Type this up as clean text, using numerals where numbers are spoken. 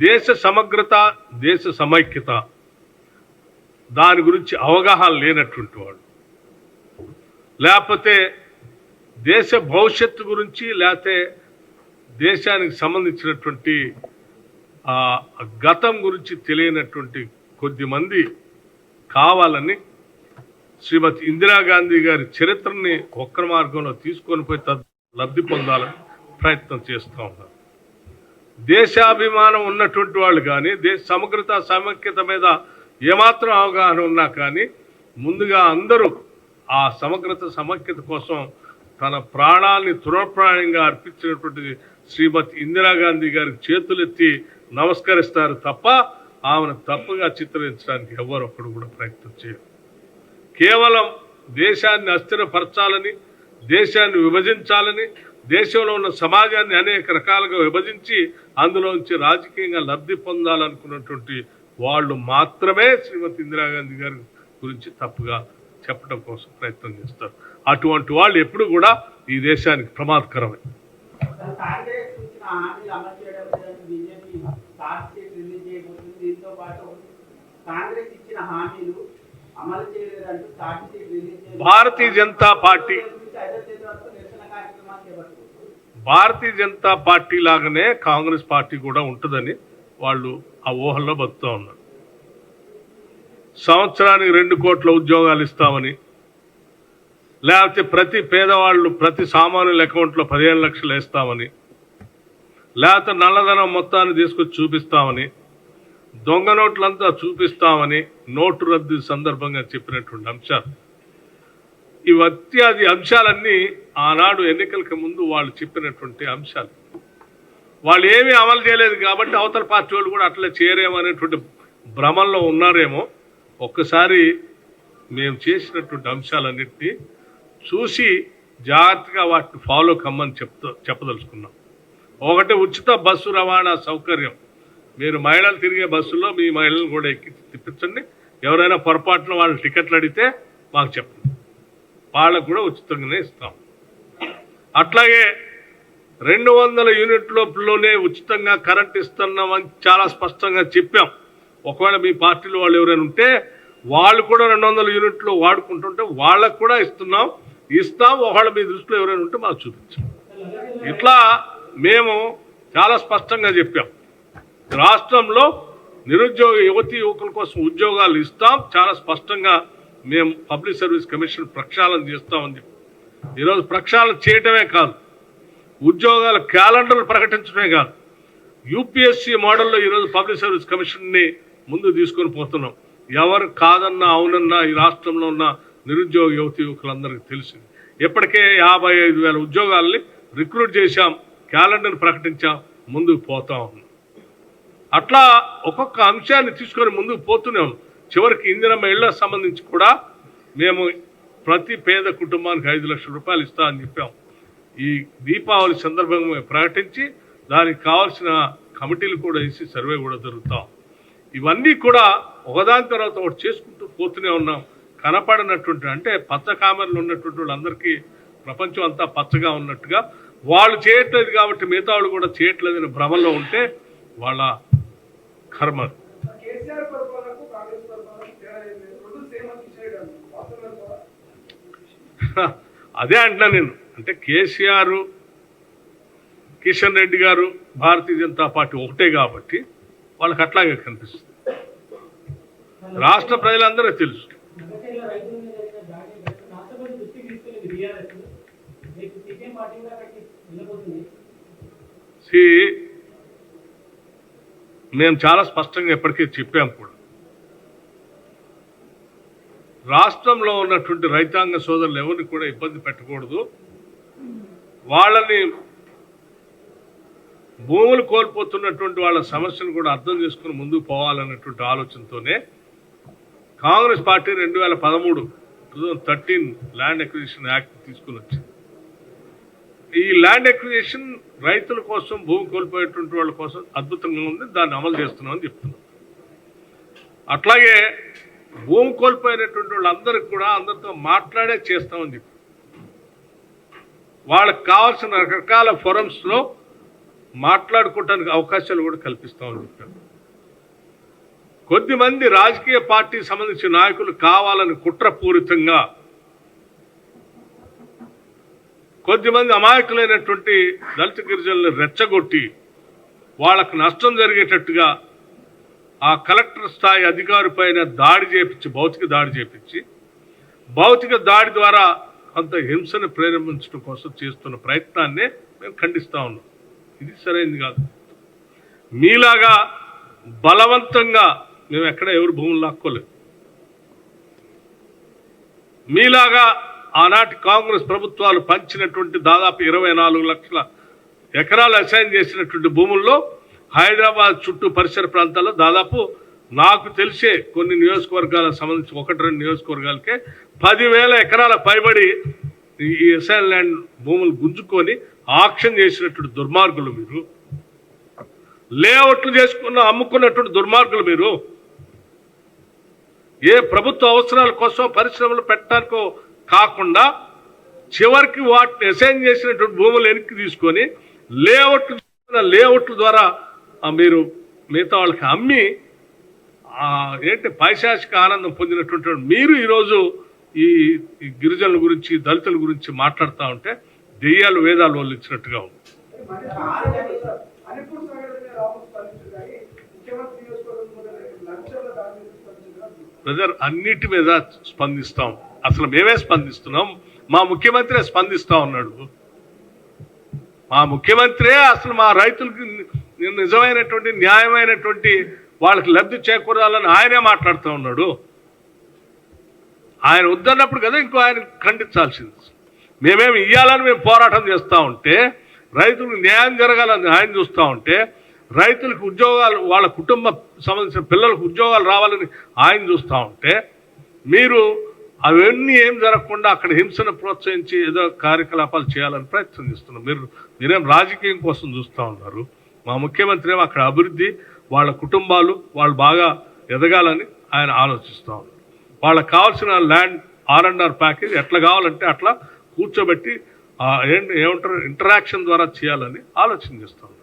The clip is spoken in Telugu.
దేశ సమగ్రత, దేశ సమైక్యత దాని గురించి అవగాహన లేనటువంటి వాడు, లేకపోతే దేశ భవిష్యత్తు గురించి, లేకపోతే దేశానికి సంబంధించినటువంటి గతం గురించి తెలియనటువంటి కొద్దిమంది కావాలని శ్రీమతి ఇందిరాగాంధీ గారి చరిత్రని వక్ర మార్గంలో తీసుకొని పోయి లబ్ధి పొందాలని ప్రయత్నం చేస్తూ ఉన్నారు. దేశాభిమానం ఉన్నటువంటి వాళ్ళు కానీ, దేశ సమగ్రత సమైక్యత మీద ఏమాత్రం అవగాహన ఉన్నా కానీ ముందుగా అందరూ ఆ సమగ్రత సమైక్యత కోసం తన ప్రాణాలని తృణప్రాయంగా అర్పించినటువంటి శ్రీమతి ఇందిరాగాంధీ గారికి చేతులెత్తి నమస్కరిస్తారు తప్ప ఆమెను తప్పుగా చిత్రించడానికి ఎవరు ఒక్కడు కూడా ప్రయత్నం చేయరు. కేవలం దేశాన్ని అస్థిరపరచాలని, దేశాన్ని విభజించాలని, దేశంలో ఉన్న సమాజాన్ని అనేక రకాలుగా విభజించి అందులోంచి రాజకీయంగా లబ్ధి పొందాలనుకున్నటువంటి వాళ్ళు మాత్రమే శ్రీమతి ఇందిరాగాంధీ గారి గురించి తప్పుగా చెప్పడం కోసం ప్రయత్నం చేస్తారు. అటువంటి వాళ్ళు ఎప్పుడు కూడా ఈ దేశానికి ప్రమాదకరమే. భారతీయ జనతా పార్టీ లాగానే కాంగ్రెస్ పార్టీ కూడా ఉంటుందని వాళ్ళు ఆ ఊహల్లో బతుకుతూ ఉన్నారు. సంవత్సరానికి 2 కోట్ల ఉద్యోగాలు ఇస్తామని, లేకపోతే ప్రతి పేదవాళ్ళు ప్రతి సామాన్యుల అకౌంట్లో 15 లక్షలు వేస్తామని, లేకపోతే నల్లధనం మొత్తాన్ని తీసుకొచ్చి చూపిస్తామని, దొంగ నోట్లంతా చూపిస్తామని నోటు రద్దు సందర్భంగా చెప్పినటువంటి అంశాలు, ఇవత్యాది అంశాలన్నీ ఆనాడు ఎన్నికలకు ముందు వాళ్ళు చెప్పినటువంటి అంశాలు. వాళ్ళు ఏమీ అమలు చేయలేదు కాబట్టి అవతల పార్టీ వాళ్ళు కూడా అట్లా చేయరేమో అనేటువంటి భ్రమంలో ఉన్నారేమో. ఒక్కసారి మేము చేసినటువంటి అంశాలన్నింటినీ చూసి జాగ్రత్తగా వాటిని ఫాలో కమ్మని చెప్పదలుచుకున్నాం. ఒకటి, ఉచిత బస్సు రవాణా సౌకర్యం. మీరు మహిళలు తిరిగే బస్సులో మీ మహిళలను కూడా ఎక్కి తిప్పించండి. ఎవరైనా పొరపాటున వాళ్ళు టికెట్లు అడిగితే మాకు చెప్పండి, వాళ్ళకు కూడా ఉచితంగానే ఇస్తాం. అట్లాగే 200 యూనిట్లలోనే ఉచితంగా కరెంట్ ఇస్తున్నామని చాలా స్పష్టంగా చెప్పాం. ఒకవేళ మీ పార్టీలో వాళ్ళు ఎవరైనా ఉంటే వాళ్ళు కూడా 200 యూనిట్లు వాడుకుంటుంటే వాళ్ళకు కూడా ఇస్తాం. ఒకవేళ మీ దృష్టిలో ఎవరైనా ఉంటే మాకు చూపించాం. ఇట్లా మేము చాలా స్పష్టంగా చెప్పాం. రాష్ట్రంలో నిరుద్యోగ యువతీ యువకుల కోసం ఉద్యోగాలు ఇస్తాం. చాలా స్పష్టంగా మేము పబ్లిక్ సర్వీస్ కమిషన్ ప్రక్షాళన చేస్తామని చెప్పి ఈరోజు ప్రక్షాళన చేయటమే కాదు, ఉద్యోగాల క్యాలెండర్లు ప్రకటించడమే కాదు, యూపీఎస్సీ మోడల్లో ఈరోజు పబ్లిక్ సర్వీస్ కమిషన్ని ముందు తీసుకొని పోతున్నాం. ఎవరు కాదన్నా అవునన్నా ఈ రాష్ట్రంలో ఉన్న నిరుద్యోగ యువతీ యువకులందరికీ తెలిసింది. ఇప్పటికే 55,000 ఉద్యోగాల్ని రిక్రూట్ చేశాం, క్యాలెండర్ ప్రకటించాం, ముందుకు పోతా ఉన్నాం. అట్లా ఒక్కొక్క అంశాన్ని తీసుకొని ముందుకు పోతూనే ఉన్నాం. చివరికి ఇందిరమ్మ ఇళ్లకు సంబంధించి కూడా మేము ప్రతి పేద కుటుంబానికి 5 లక్షల రూపాయలు ఇస్తామని చెప్పాం. ఈ దీపావళి సందర్భంగా ప్రకటించి దానికి కావాల్సిన కమిటీలు కూడా వేసి సర్వే కూడా జరుగుతాం. ఇవన్నీ కూడా ఒకదాని తర్వాత ఒకటి చేసుకుంటూ పోతూనే ఉన్నాం. కనపడినటువంటి అంటే పచ్చ కామెరలు ఉన్నటువంటి వాళ్ళందరికీ ప్రపంచం అంతా పచ్చగా ఉన్నట్టుగా వాళ్ళు చేయట్లేదు కాబట్టి మిగతా వాళ్ళు కూడా చేయట్లేదని భ్రమలో ఉంటే వాళ్ళ కర్మ. అదే అంటున్నా నేను. అంటే కేసీఆర్, కిషన్ రెడ్డి గారు, భారతీయ జనతా పార్టీ ఒకటే కాబట్టి వాళ్ళకి అట్లాగే కనిపిస్తుంది. రాష్ట్ర ప్రజలందరూ తెలుసు. మేము చాలా స్పష్టంగా ఎప్పటికీ చెప్పాం కూడా, రాష్ట్రంలో ఉన్నటువంటి రైతాంగ సోదరులు ఎవరిని కూడా ఇబ్బంది పెట్టకూడదు, వాళ్ళని భూములు కోల్పోతున్నటువంటి వాళ్ళ సమస్యను కూడా అర్థం చేసుకుని ముందుకు పోవాలన్నటువంటి ఆలోచనతోనే Congress party 2013 land acquisition act తీసుకుని వచ్చింది. ఈ ల్యాండ్ అక్విజిషన్ రైతుల కోసం, భూమి కోల్పోయేటువంటి వాళ్ళ కోసం అద్భుతంగా ఉంది, దాన్ని అమలు చేస్తున్నామని చెప్తున్నాం. అట్లాగే భూమి కోల్పోయినటువంటి వాళ్ళందరికీ కూడా అందరితో మాట్లాడే చేస్తామని చెప్పి వాళ్ళకి కావాల్సిన రకరకాల ఫోరమ్స్లో మాట్లాడుకోవటానికి అవకాశాలు కూడా కల్పిస్తామని చెప్పారు. కొద్దిమంది రాజకీయ పార్టీకి సంబంధించిన నాయకులు కావాలని కుట్రపూరితంగా కొద్దిమంది అమాయకులైనటువంటి దళిత గిరిజనులను రెచ్చగొట్టి వాళ్ళకు నష్టం జరిగేటట్టుగా ఆ కలెక్టర్ స్థాయి అధికారి పైన దాడి చేపించి భౌతిక దాడి ద్వారా కొంత హింసను ప్రేరేపించడం కోసం చేస్తున్న ప్రయత్నాన్ని మేము ఖండిస్తా ఉన్నాం. ఇది సరైనది కాదు. మీలాగా బలవంతంగా మేము ఎక్కడ ఎవరు భూములు లాక్కోలేదు. మీలాగా ఆనాటి కాంగ్రెస్ ప్రభుత్వాలు పంచినటువంటి దాదాపు 24 లక్షల ఎకరాలు అసైన్ చేసినటువంటి భూముల్లో హైదరాబాద్ చుట్టూ పరిసర ప్రాంతాల్లో దాదాపు నాకు తెలిసే కొన్ని నియోజకవర్గాలకు సంబంధించి 1-2 నియోజకవర్గాలకే 10,000 ఎకరాల పైబడి ఈ అసైన్ ల్యాండ్ భూములు గుంజుకొని ఆక్షన్ చేసినటువంటి దుర్మార్గులు మీరు. లేఅవుట్లు అమ్ముకున్నటువంటి దుర్మార్గులు మీరు. ఏ ప్రభుత్వ అవసరాల కోసం పరిశ్రమలు పెట్టడానికో కాకుండా చివరికి వాటిని అసైన్ చేసినటువంటి భూములు వెనక్కి తీసుకొని లేఅవుట్ల ద్వారా మీరు మిగతా వాళ్ళకి అమ్మి పైశాచిక ఆనందం పొందినటువంటి మీరు ఈరోజు ఈ గిరిజనుల గురించి దళితుల గురించి మాట్లాడుతూ ఉంటే దెయ్యాలు వేదాలు వాళ్ళు ఇచ్చినట్టుగా ఉంది. బ్రదర్, అన్నిటి మీద స్పందిస్తాం. అసలు మేమే స్పందిస్తున్నాం. మా ముఖ్యమంత్రి స్పందిస్తా ఉన్నాడు. మా ముఖ్యమంత్రి అసలు మా రైతులకి నిజమైనటువంటి న్యాయమైనటువంటి వాళ్ళకి లబ్ధి చేకూరాలని ఆయనే మాట్లాడుతూ ఉన్నాడు. ఆయన వద్దన్నప్పుడు కదా ఇంకో ఆయన ఖండించాల్సింది. మేమేమి ఇయ్యాలని మేము పోరాటం చేస్తూ ఉంటే, రైతులకు న్యాయం జరగాలని ఆయన చూస్తూ ఉంటే, రైతులకు ఉద్యోగాలు వాళ్ళ కుటుంబ సంబంధించిన పిల్లలకు ఉద్యోగాలు రావాలని ఆయన చూస్తూ ఉంటే, మీరు అవన్నీ ఏం జరగకుండా అక్కడ హింసను ప్రోత్సహించి ఏదో కార్యకలాపాలు చేయాలని ప్రయత్నం చేస్తున్నారు. మీరేం రాజకీయం కోసం చూస్తూ ఉన్నారు. మా ముఖ్యమంత్రి ఏమో అక్కడ అభివృద్ధి, వాళ్ళ కుటుంబాలు వాళ్ళు బాగా ఎదగాలని ఆయన ఆలోచిస్తూ ఉన్నారు. వాళ్ళకి కావాల్సిన ల్యాండ్ R&R ప్యాకేజ్ ఎట్లా కావాలంటే అట్లా కూర్చోబెట్టి ఏమంటారు ఇంటరాక్షన్ ద్వారా చేయాలని ఆలోచన చేస్తూ ఉన్నారు.